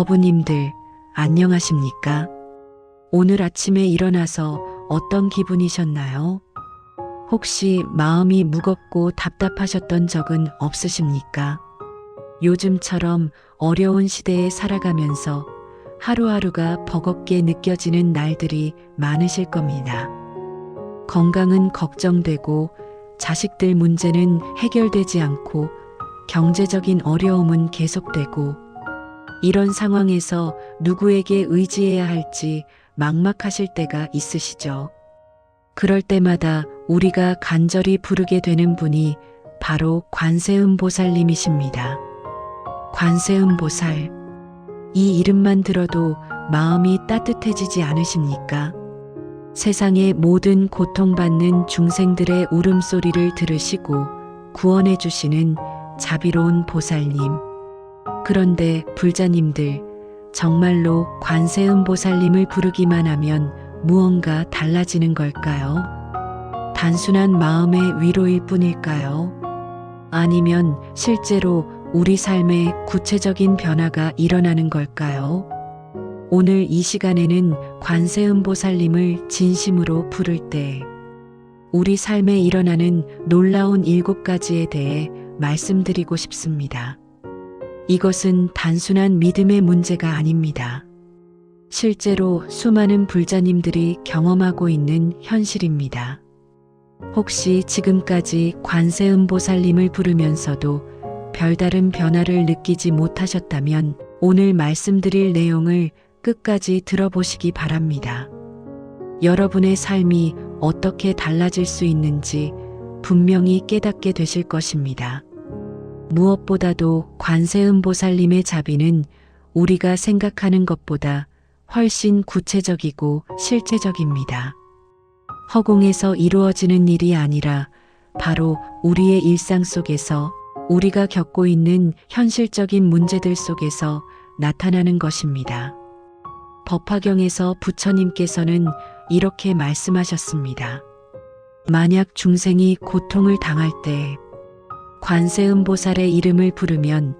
거부님들, 안녕하십니까? 오늘 아침에 일어나서 어떤 기분이셨나요? 혹시 마음이 무겁고 답답하셨던 적은 없으십니까? 요즘처럼 어려운 시대에 살아가면서 하루하루가 버겁게 느껴지는 날들이 많으실 겁니다. 건강은 걱정되고 자식들 문제는 해결되지 않고 경제적인 어려움은 계속되고 이런 상황에서 누구에게 의지해야 할지 막막하실 때가 있으시죠. 그럴 때마다 우리가 간절히 부르게 되는 분이 바로 관세음보살님이십니다. 관세음보살. 이 이름만 들어도 마음이 따뜻해지지 않으십니까? 세상의 모든 고통받는 중생들의 울음소리를 들으시고 구원해 주시는 자비로운 보살님. 그런데 불자님들, 정말로 관세음보살님을 부르기만 하면 무언가 달라지는 걸까요? 단순한 마음의 위로일 뿐일까요? 아니면 실제로 우리 삶에 구체적인 변화가 일어나는 걸까요? 오늘 이 시간에는 관세음보살님을 진심으로 부를 때 우리 삶에 일어나는 놀라운 7가지에 대해 말씀드리고 싶습니다. 이것은 단순한 믿음의 문제가 아닙니다. 실제로 수많은 불자님들이 경험하고 있는 현실입니다. 혹시 지금까지 관세음보살님을 부르면서도 별다른 변화를 느끼지 못하셨다면 오늘 말씀드릴 내용을 끝까지 들어보시기 바랍니다. 여러분의 삶이 어떻게 달라질 수 있는지 분명히 깨닫게 되실 것입니다. 무엇보다도 관세음보살님의 자비는 우리가 생각하는 것보다 훨씬 구체적이고 실제적입니다. 허공에서 이루어지는 일이 아니라 바로 우리의 일상 속에서 우리가 겪고 있는 현실적인 문제들 속에서 나타나는 것입니다. 법화경에서 부처님께서는 이렇게 말씀하셨습니다. 만약 중생이 고통을 당할 때 관세음보살의 이름을 부르면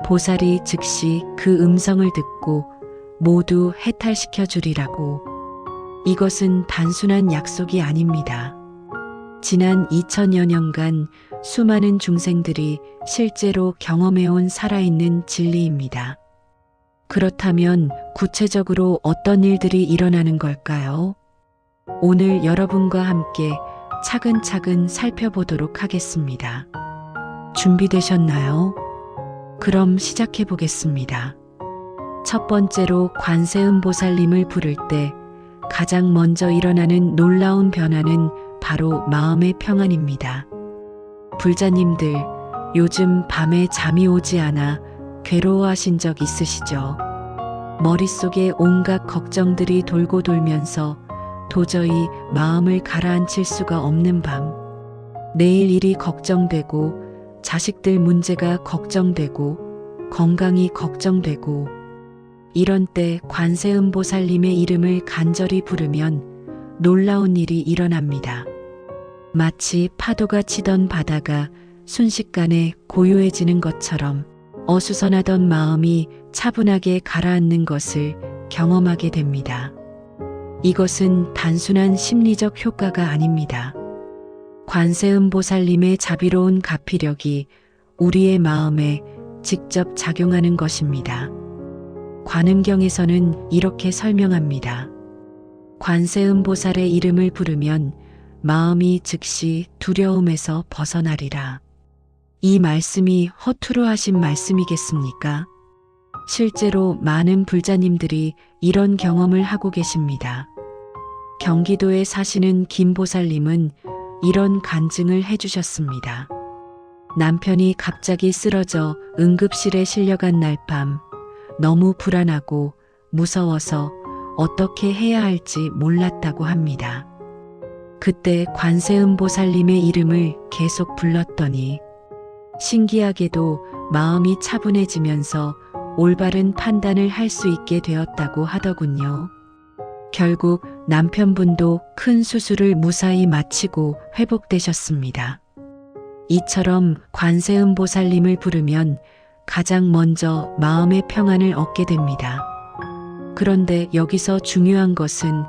보살이 즉시 그 음성을 듣고 모두 해탈시켜 주리라고. 이것은 단순한 약속이 아닙니다. 지난 2000여 년간 수많은 중생들이 실제로 경험해온 살아있는 진리입니다. 그렇다면 구체적으로 어떤 일들이 일어나는 걸까요? 오늘 여러분과 함께 차근차근 살펴보도록 하겠습니다. 준비되셨나요? 그럼 시작해 보겠습니다. 첫 번째로 관세음보살님을 부를 때 가장 먼저 일어나는 놀라운 변화는 바로 마음의 평안입니다. 불자님들, 요즘 밤에 잠이 오지 않아 괴로워하신 적 있으시죠? 머릿속에 온갖 걱정들이 돌고 돌면서 도저히 마음을 가라앉힐 수가 없는 밤. 내일 일이 걱정되고 자식들 문제가 걱정되고 건강이 걱정되고 이런 때 관세음보살님의 이름을 간절히 부르면 놀라운 일이 일어납니다. 마치 파도가 치던 바다가 순식간에 고요해지는 것처럼 어수선하던 마음이 차분하게 가라앉는 것을 경험하게 됩니다. 이것은 단순한 심리적 효과가 아닙니다. 관세음보살님의 자비로운 가피력이 우리의 마음에 직접 작용하는 것입니다. 관음경에서는 이렇게 설명합니다. 관세음보살의 이름을 부르면 마음이 즉시 두려움에서 벗어나리라. 이 말씀이 허투루 하신 말씀이겠습니까? 실제로 많은 불자님들이 이런 경험을 하고 계십니다. 경기도에 사시는 김보살님은 이런 간증을 해주셨습니다. 남편이 갑자기 쓰러져 응급실에 실려간 날 밤, 너무 불안하고 무서워서 어떻게 해야 할지 몰랐다고 합니다. 그때 관세음보살님의 이름을 계속 불렀더니 신기하게도 마음이 차분해지면서 올바른 판단을 할 수 있게 되었다고 하더군요. 결국 남편분도 큰 수술을 무사히 마치고 회복되셨습니다. 이처럼 관세음보살님을 부르면 가장 먼저 마음의 평안을 얻게 됩니다. 그런데 여기서 중요한 것은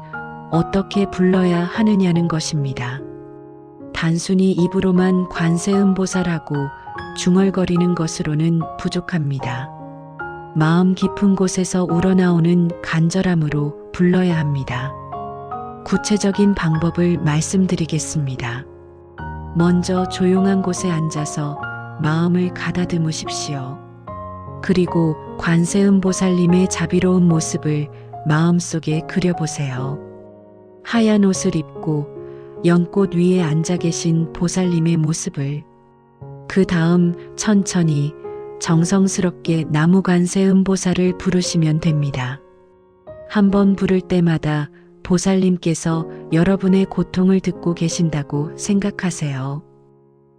어떻게 불러야 하느냐는 것입니다. 단순히 입으로만 관세음보살하고 중얼거리는 것으로는 부족합니다. 마음 깊은 곳에서 우러나오는 간절함으로 불러야 합니다. 구체적인 방법을 말씀드리겠습니다. 먼저 조용한 곳에 앉아서 마음을 가다듬으십시오. 그리고 관세음보살님의 자비로운 모습을 마음속에 그려보세요. 하얀 옷을 입고 연꽃 위에 앉아 계신 보살님의 모습을, 그 다음 천천히 정성스럽게 나무관세음보살을 부르시면 됩니다. 한 번 부를 때마다 보살님께서 여러분의 고통을 듣고 계신다고 생각하세요.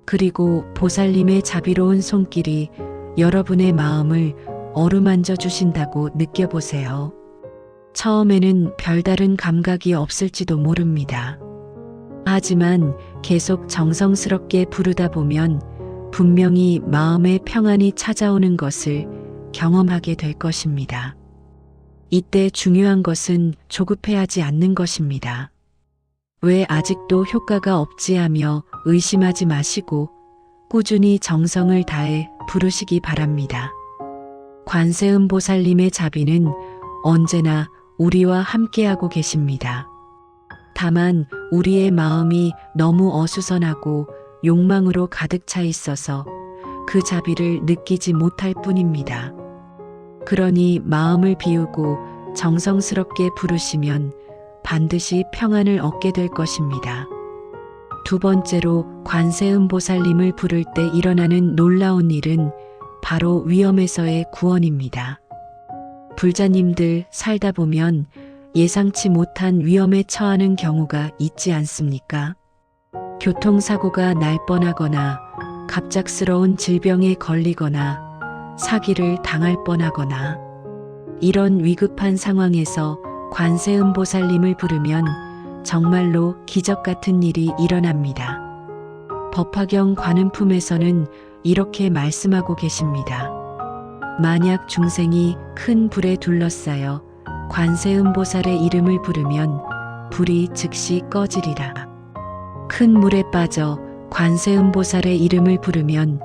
그리고 보살님의 자비로운 손길이 여러분의 마음을 어루만져 주신다고 느껴보세요. 처음에는 별다른 감각이 없을지도 모릅니다. 하지만 계속 정성스럽게 부르다 보면 분명히 마음의 평안이 찾아오는 것을 경험하게 될 것입니다. 이때 중요한 것은 조급해하지 않는 것입니다. 왜 아직도 효과가 없지 하며 의심하지 마시고 꾸준히 정성을 다해 부르시기 바랍니다. 관세음보살님의 자비는 언제나 우리와 함께하고 계십니다. 다만 우리의 마음이 너무 어수선하고 욕망으로 가득 차 있어서 그 자비를 느끼지 못할 뿐입니다. 그러니 마음을 비우고 정성스럽게 부르시면 반드시 평안을 얻게 될 것입니다. 두 번째로 관세음보살님을 부를 때 일어나는 놀라운 일은 바로 위험에서의 구원입니다. 불자님들 살다 보면 예상치 못한 위험에 처하는 경우가 있지 않습니까? 교통사고가 날 뻔하거나 갑작스러운 질병에 걸리거나 사기를 당할 뻔하거나, 이런 위급한 상황에서 관세음보살님을 부르면 정말로 기적 같은 일이 일어납니다. 법화경 관음품에서는 이렇게 말씀하고 계십니다. 만약 중생이 큰 불에 둘러싸여 관세음보살의 이름을 부르면 불이 즉시 꺼지리라. 큰 물에 빠져 관세음보살의 이름을 부르면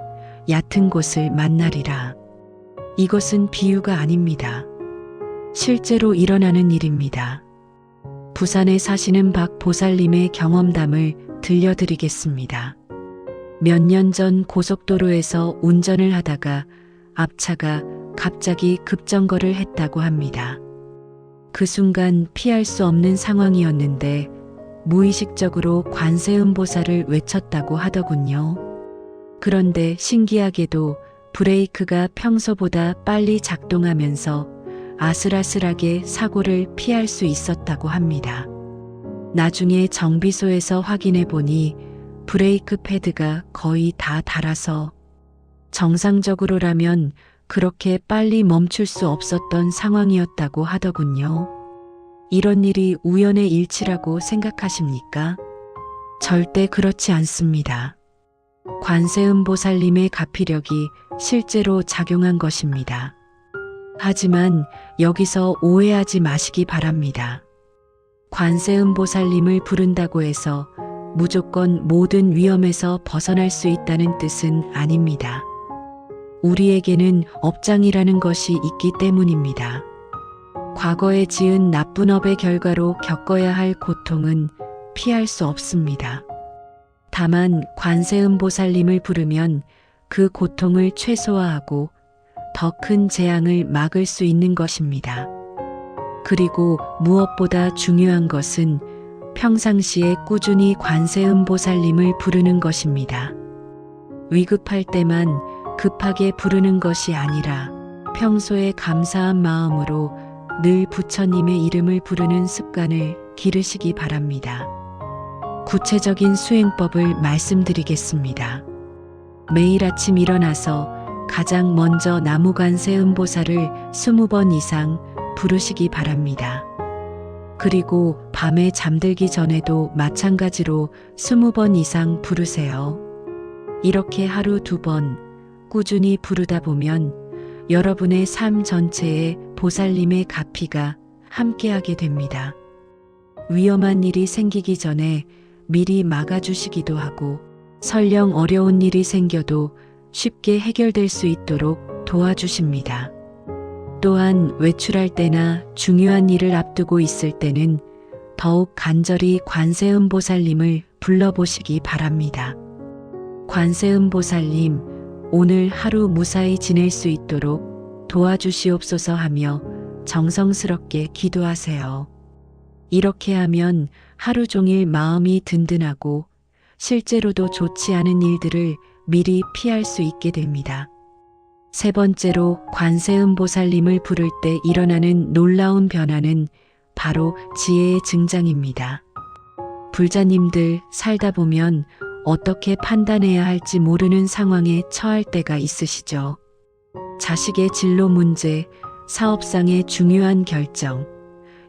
얕은 곳을 만나리라. 이것은 비유가 아닙니다. 실제로 일어나는 일입니다. 부산에 사시는 박 보살님의 경험담을 들려드리겠습니다. 몇 년 전 고속도로에서 운전을 하다가 앞차가 갑자기 급정거를 했다고 합니다. 그 순간 피할 수 없는 상황이었는데 무의식적으로 관세음보살을 외쳤다고 하더군요. 그런데 신기하게도 브레이크가 평소보다 빨리 작동하면서 아슬아슬하게 사고를 피할 수 있었다고 합니다. 나중에 정비소에서 확인해 보니 브레이크 패드가 거의 다 닳아서 정상적으로라면 그렇게 빨리 멈출 수 없었던 상황이었다고 하더군요. 이런 일이 우연의 일치라고 생각하십니까? 절대 그렇지 않습니다. 관세음보살님의 가피력이 실제로 작용한 것입니다. 하지만 여기서 오해하지 마시기 바랍니다. 관세음보살님을 부른다고 해서 무조건 모든 위험에서 벗어날 수 있다는 뜻은 아닙니다. 우리에게는 업장이라는 것이 있기 때문입니다. 과거에 지은 나쁜 업의 결과로 겪어야 할 고통은 피할 수 없습니다. 다만 관세음보살님을 부르면 그 고통을 최소화하고 더 큰 재앙을 막을 수 있는 것입니다. 그리고 무엇보다 중요한 것은 평상시에 꾸준히 관세음보살님을 부르는 것입니다. 위급할 때만 급하게 부르는 것이 아니라 평소에 감사한 마음으로 늘 부처님의 이름을 부르는 습관을 기르시기 바랍니다. 구체적인 수행법을 말씀드리겠습니다. 매일 아침 일어나서 가장 먼저 나무관세음보살을 20번 이상 부르시기 바랍니다. 그리고 밤에 잠들기 전에도 마찬가지로 20번 이상 부르세요. 이렇게 하루 2번 꾸준히 부르다 보면 여러분의 삶 전체에 보살님의 가피가 함께하게 됩니다. 위험한 일이 생기기 전에 미리 막아주시기도 하고 설령 어려운 일이 생겨도 쉽게 해결될 수 있도록 도와주십니다. 또한 외출할 때나 중요한 일을 앞두고 있을 때는 더욱 간절히 관세음보살님을 불러보시기 바랍니다. 관세음보살님, 오늘 하루 무사히 지낼 수 있도록 도와주시옵소서 하며 정성스럽게 기도하세요. 이렇게 하면 하루 종일 마음이 든든하고 실제로도 좋지 않은 일들을 미리 피할 수 있게 됩니다. 세 번째로 관세음보살님을 부를 때 일어나는 놀라운 변화는 바로 지혜의 증장입니다. 불자님들 살다 보면 어떻게 판단해야 할지 모르는 상황에 처할 때가 있으시죠. 자식의 진로 문제, 사업상의 중요한 결정,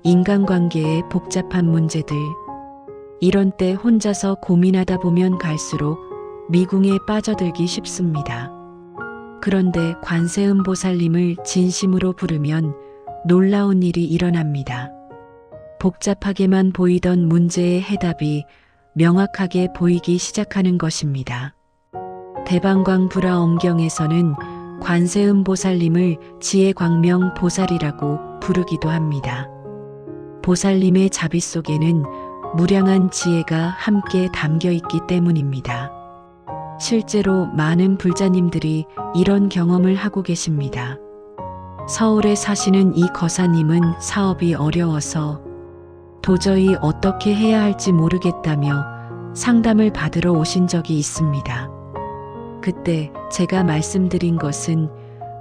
인간관계의 복잡한 문제들. 이런 때 혼자서 고민하다 보면 갈수록 미궁에 빠져들기 쉽습니다. 그런데 관세음보살님을 진심으로 부르면 놀라운 일이 일어납니다. 복잡하게만 보이던 문제의 해답이 명확하게 보이기 시작하는 것입니다. 대방광불화엄경에서는 관세음보살님을 지혜광명 보살이라고 부르기도 합니다. 보살님의 자비 속에는 무량한 지혜가 함께 담겨 있기 때문입니다. 실제로 많은 불자님들이 이런 경험을 하고 계십니다. 서울에 사시는 이 거사님은 사업이 어려워서 도저히 어떻게 해야 할지 모르겠다며 상담을 받으러 오신 적이 있습니다. 그때 제가 말씀드린 것은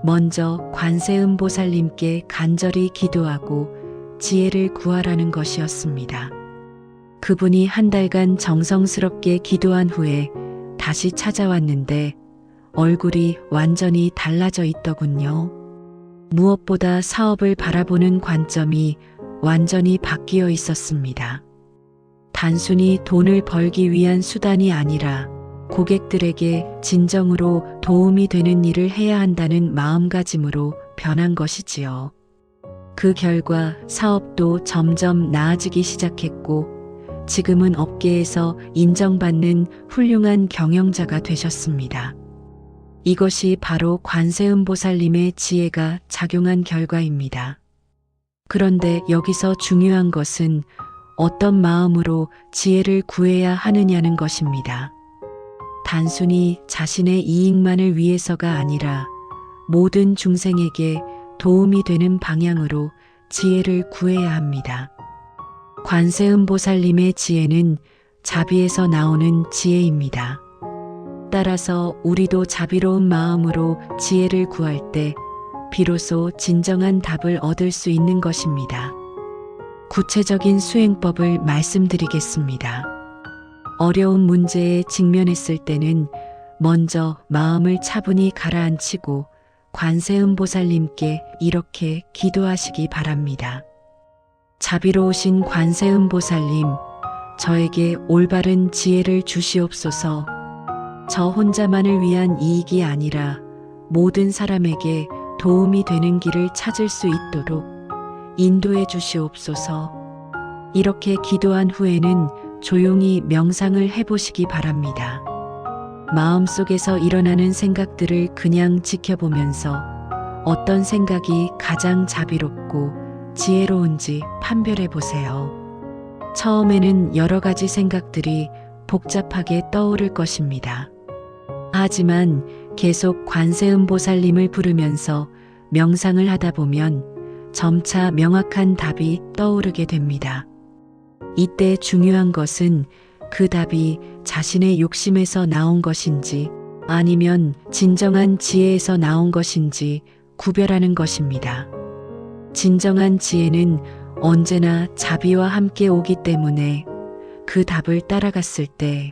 먼저 관세음보살님께 간절히 기도하고 지혜를 구하라는 것이었습니다. 그분이 한 달간 정성스럽게 기도한 후에 다시 찾아왔는데 얼굴이 완전히 달라져 있더군요. 무엇보다 사업을 바라보는 관점이 완전히 바뀌어 있었습니다. 단순히 돈을 벌기 위한 수단이 아니라 고객들에게 진정으로 도움이 되는 일을 해야 한다는 마음가짐으로 변한 것이지요. 그 결과 사업도 점점 나아지기 시작했고 지금은 업계에서 인정받는 훌륭한 경영자가 되셨습니다. 이것이 바로 관세음보살님의 지혜가 작용한 결과입니다. 그런데 여기서 중요한 것은 어떤 마음으로 지혜를 구해야 하느냐는 것입니다. 단순히 자신의 이익만을 위해서가 아니라 모든 중생에게 도움이 되는 방향으로 지혜를 구해야 합니다. 관세음보살님의 지혜는 자비에서 나오는 지혜입니다. 따라서 우리도 자비로운 마음으로 지혜를 구할 때 비로소 진정한 답을 얻을 수 있는 것입니다. 구체적인 수행법을 말씀드리겠습니다. 어려운 문제에 직면했을 때는 먼저 마음을 차분히 가라앉히고 관세음보살님께 이렇게 기도하시기 바랍니다. 자비로우신 관세음보살님, 저에게 올바른 지혜를 주시옵소서. 저 혼자만을 위한 이익이 아니라 모든 사람에게 도움이 되는 길을 찾을 수 있도록 인도해 주시옵소서. 이렇게 기도한 후에는 조용히 명상을 해보시기 바랍니다. 마음속에서 일어나는 생각들을 그냥 지켜보면서 어떤 생각이 가장 자비롭고 지혜로운지 판별해 보세요. 처음에는 여러 가지 생각들이 복잡하게 떠오를 것입니다. 하지만 계속 관세음보살님을 부르면서 명상을 하다 보면 점차 명확한 답이 떠오르게 됩니다. 이때 중요한 것은 그 답이 자신의 욕심에서 나온 것인지 아니면 진정한 지혜에서 나온 것인지 구별하는 것입니다. 진정한 지혜는 언제나 자비와 함께 오기 때문에 그 답을 따라갔을 때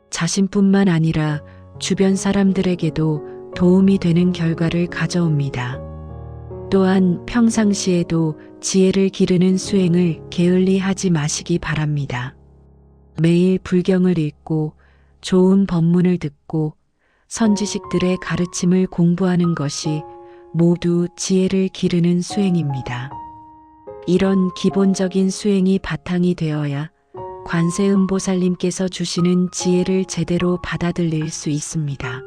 자신뿐만 아니라 주변 사람들에게도 도움이 되는 결과를 가져옵니다. 또한 평상시에도 지혜를 기르는 수행을 게을리 하지 마시기 바랍니다. 매일 불경을 읽고 좋은 법문을 듣고 선지식들의 가르침을 공부하는 것이 모두 지혜를 기르는 수행입니다. 이런 기본적인 수행이 바탕이 되어야 관세음보살님께서 주시는 지혜를 제대로 받아들일 수 있습니다.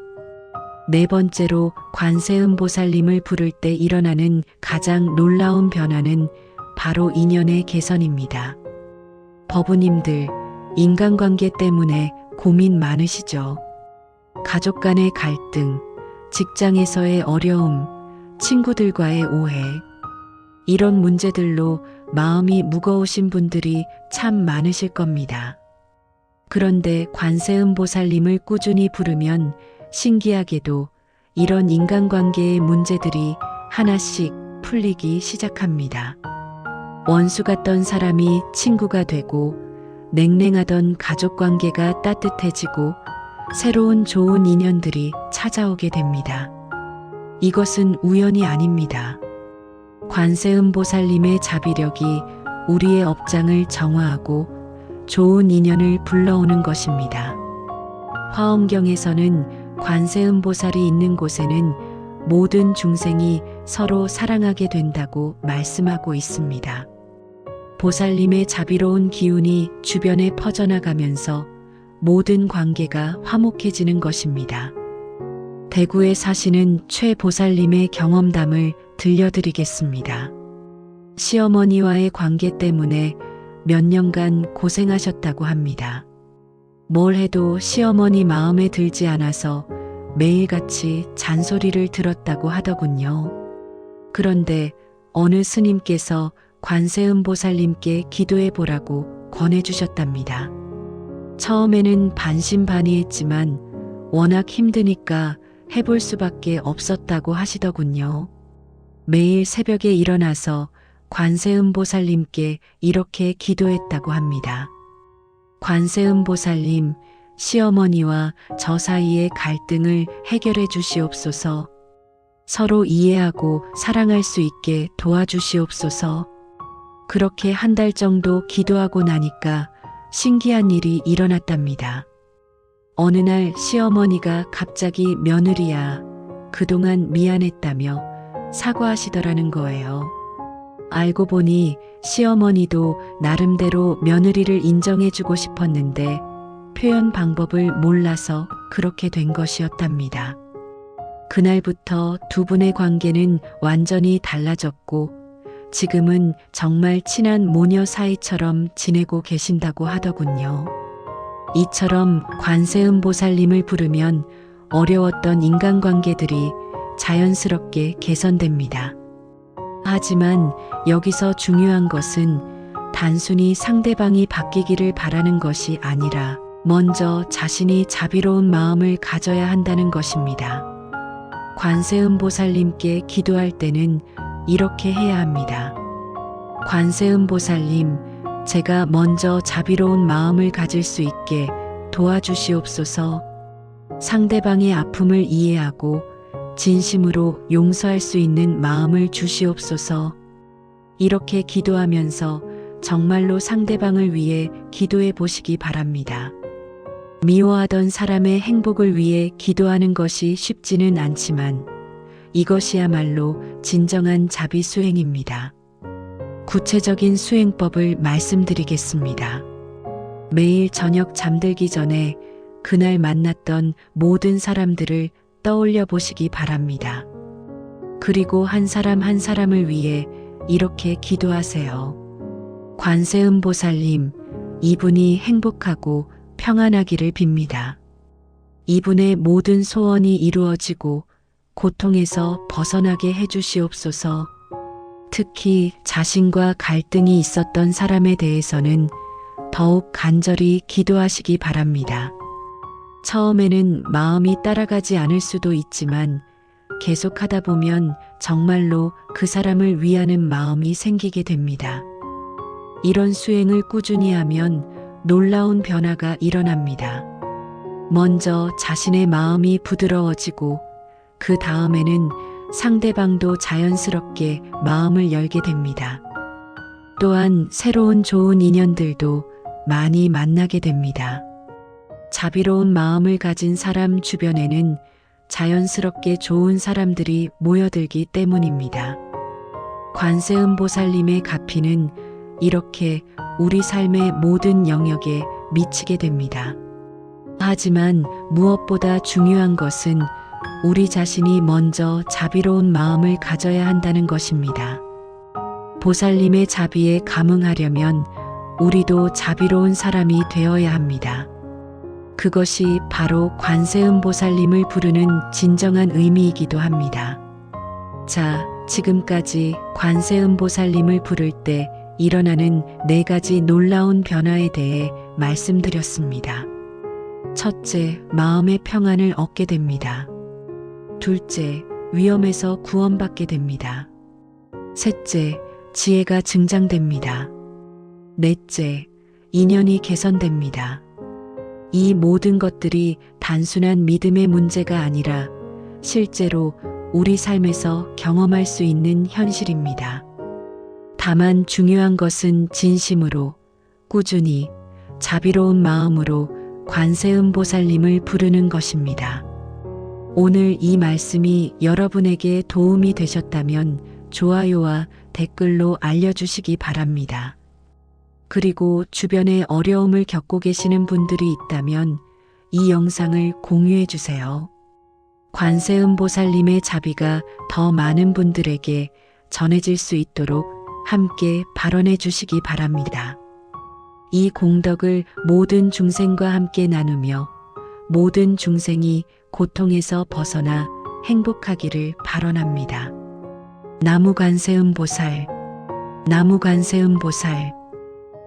네 번째로 관세음보살님을 부를 때 일어나는 가장 놀라운 변화는 바로 인연의 개선입니다. 법우님들, 인간관계 때문에 고민 많으시죠? 가족 간의 갈등, 직장에서의 어려움, 친구들과의 오해, 이런 문제들로 마음이 무거우신 분들이 참 많으실 겁니다. 그런데 관세음보살님을 꾸준히 부르면 신기하게도 이런 인간관계의 문제들이 하나씩 풀리기 시작합니다. 원수 같던 사람이 친구가 되고 냉랭하던 가족관계가 따뜻해지고 새로운 좋은 인연들이 찾아오게 됩니다. 이것은 우연이 아닙니다. 관세음보살님의 자비력이 우리의 업장을 정화하고 좋은 인연을 불러오는 것입니다. 화엄경에서는 관세음보살이 있는 곳에는 모든 중생이 서로 사랑하게 된다고 말씀하고 있습니다. 보살님의 자비로운 기운이 주변에 퍼져나가면서 모든 관계가 화목해지는 것입니다. 대구에 사시는 최 보살님의 경험담을 들려드리겠습니다. 시어머니와의 관계 때문에 몇 년간 고생하셨다고 합니다. 뭘 해도 시어머니 마음에 들지 않아서 매일같이 잔소리를 들었다고 하더군요. 그런데 어느 스님께서 관세음보살님께 기도해 보라고 권해주셨답니다. 처음에는 반신반의했지만 워낙 힘드니까 해볼 수밖에 없었다고 하시더군요. 매일 새벽에 일어나서 관세음보살님께 이렇게 기도했다고 합니다. 관세음보살님, 시어머니와 저 사이의 갈등을 해결해 주시옵소서. 서로 이해하고 사랑할 수 있게 도와주시옵소서. 그렇게 한 달 정도 기도하고 나니까 신기한 일이 일어났답니다. 어느 날 시어머니가 갑자기 며느리야, 그동안 미안했다며 사과하시더라는 거예요. 알고 보니 시어머니도 나름대로 며느리를 인정해주고 싶었는데 표현 방법을 몰라서 그렇게 된 것이었답니다. 그날부터 두 분의 관계는 완전히 달라졌고 지금은 정말 친한 모녀 사이처럼 지내고 계신다고 하더군요. 이처럼 관세음보살님을 부르면 어려웠던 인간관계들이 자연스럽게 개선됩니다. 하지만 여기서 중요한 것은 단순히 상대방이 바뀌기를 바라는 것이 아니라 먼저 자신이 자비로운 마음을 가져야 한다는 것입니다. 관세음보살님께 기도할 때는 이렇게 해야 합니다. 관세음보살님, 제가 먼저 자비로운 마음을 가질 수 있게 도와주시옵소서. 상대방의 아픔을 이해하고 진심으로 용서할 수 있는 마음을 주시옵소서. 이렇게 기도하면서 정말로 상대방을 위해 기도해 보시기 바랍니다. 미워하던 사람의 행복을 위해 기도하는 것이 쉽지는 않지만 이것이야말로 진정한 자비 수행입니다. 구체적인 수행법을 말씀드리겠습니다. 매일 저녁 잠들기 전에 그날 만났던 모든 사람들을 떠올려 보시기 바랍니다. 그리고 한 사람 한 사람을 위해 이렇게 기도하세요. 관세음보살님, 이분이 행복하고 평안하기를 빕니다. 이분의 모든 소원이 이루어지고 고통에서 벗어나게 해주시옵소서. 특히 자신과 갈등이 있었던 사람에 대해서는 더욱 간절히 기도하시기 바랍니다. 처음에는 마음이 따라가지 않을 수도 있지만 계속하다 보면 정말로 그 사람을 위하는 마음이 생기게 됩니다. 이런 수행을 꾸준히 하면 놀라운 변화가 일어납니다. 먼저 자신의 마음이 부드러워지고 그 다음에는 상대방도 자연스럽게 마음을 열게 됩니다. 또한 새로운 좋은 인연들도 많이 만나게 됩니다. 자비로운 마음을 가진 사람 주변에는 자연스럽게 좋은 사람들이 모여들기 때문입니다. 관세음보살님의 가피는 이렇게 우리 삶의 모든 영역에 미치게 됩니다. 하지만 무엇보다 중요한 것은 우리 자신이 먼저 자비로운 마음을 가져야 한다는 것입니다. 보살님의 자비에 감응하려면 우리도 자비로운 사람이 되어야 합니다. 그것이 바로 관세음보살님을 부르는 진정한 의미이기도 합니다. 자, 지금까지 관세음보살님을 부를 때 일어나는 4가지 놀라운 변화에 대해 말씀드렸습니다. 첫째, 마음의 평안을 얻게 됩니다. 둘째, 위험에서 구원받게 됩니다. 셋째, 지혜가 증장됩니다. 넷째, 인연이 개선됩니다. 이 모든 것들이 단순한 믿음의 문제가 아니라 실제로 우리 삶에서 경험할 수 있는 현실입니다. 다만 중요한 것은 진심으로, 꾸준히, 자비로운 마음으로 관세음보살님을 부르는 것입니다. 오늘 이 말씀이 여러분에게 도움이 되셨다면 좋아요와 댓글로 알려주시기 바랍니다. 그리고 주변에 어려움을 겪고 계시는 분들이 있다면 이 영상을 공유해 주세요. 관세음보살님의 자비가 더 많은 분들에게 전해질 수 있도록 함께 발언해 주시기 바랍니다. 이 공덕을 모든 중생과 함께 나누며 모든 중생이 고통에서 벗어나 행복하기를 발언합니다. 나무관세음보살, 나무관세음보살,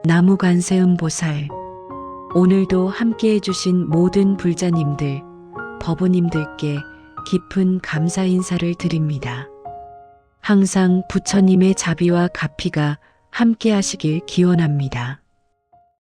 나무관세음보살. 오늘도 함께 해주신 모든 불자님들, 법우님들께 깊은 감사 인사를 드립니다. 항상 부처님의 자비와 가피가 함께 하시길 기원합니다.